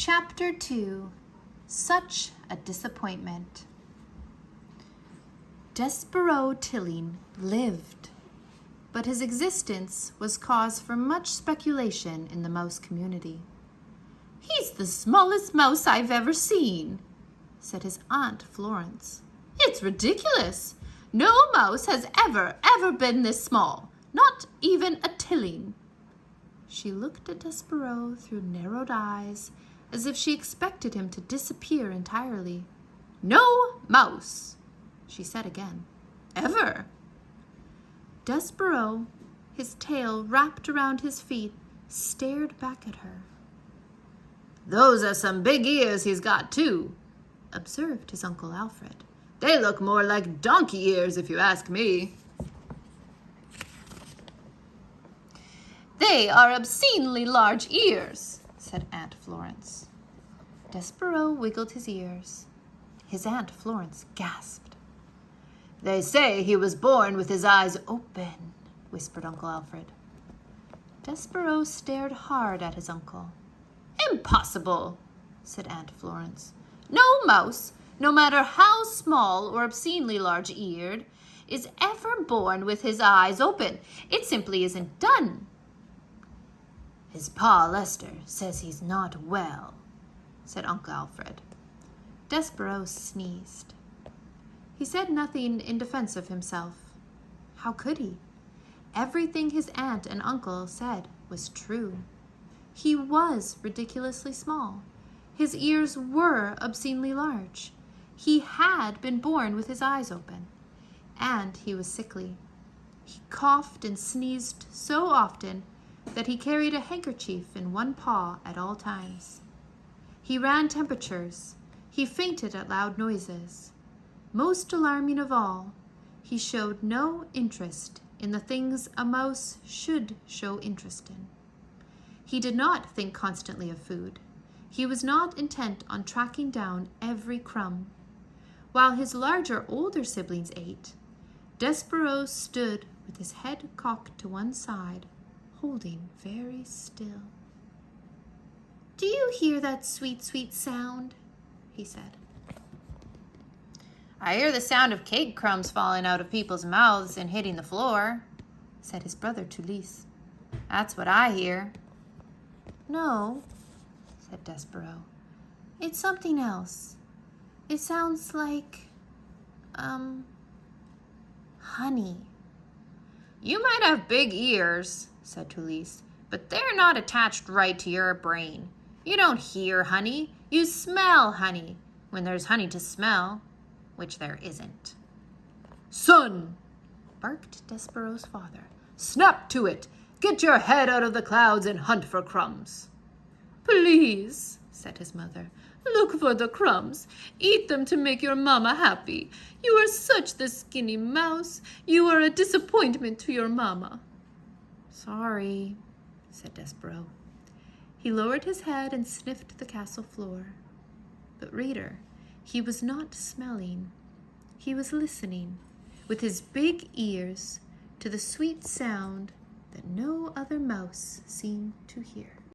Chapter 2. Such a Disappointment. Despereaux Tilling lived, but his existence was cause for much speculation in the mouse community. "He's the smallest mouse I've ever seen," said his Aunt Florence. "It's ridiculous. No mouse has ever been this small, not even a Tilling." She looked at Despereaux through narrowed eyes, as if she expected him to disappear entirely. "No mouse," she said again. "Ever." Despereaux, his tail wrapped around his feet, stared back at her. "Those are some big ears he's got, too," observed his Uncle Alfred. "They look more like donkey ears, if you ask me." "They are obscenely large ears," said Aunt Florence. Despereaux wiggled his ears. His Aunt Florence gasped. "They say he was born with his eyes open," whispered Uncle Alfred. Despereaux stared hard at his uncle. "Impossible," said Aunt Florence. "No mouse, no matter how small or obscenely large-eared, is ever born with his eyes open. It simply isn't done." "His Pa Lester says he's not well," said Uncle Alfred. Despereaux sneezed. He said nothing in defense of himself. How could he? Everything his aunt and uncle said was true. He was ridiculously small. His ears were obscenely large. He had been born with his eyes open. And he was sickly. He coughed and sneezed so often that he carried a handkerchief in one paw at all times. He ran temperatures. He fainted at loud noises. Most alarming of all, he showed no interest in the things a mouse should show interest in. He did not think constantly of food. He was not intent on tracking down every crumb. While his larger, older siblings ate, Despereaux stood with his head cocked to one side, holding very still. "Do you hear that sweet, sweet sound?" he said. "I hear the sound of cake crumbs falling out of people's mouths and hitting the floor," said his brother Tulisse. "That's what I hear." "No," said Despereaux. "It's something else. It sounds like, honey." "You might have big ears," said Tulisse, "but they're not attached right to your brain. You don't hear honey. You smell honey when there's honey to smell, which there isn't." "Son," barked Despereaux's father, "snap to it. Get your head out of the clouds and hunt for crumbs." "Please," said his mother, "look for the crumbs. Eat them to make your mama happy. You are such the skinny mouse. You are a disappointment to your mama." "Sorry," said Despereaux. He lowered his head and sniffed the castle floor. But reader, he was not smelling. He was listening, with his big ears, to the sweet sound that no other mouse seemed to hear.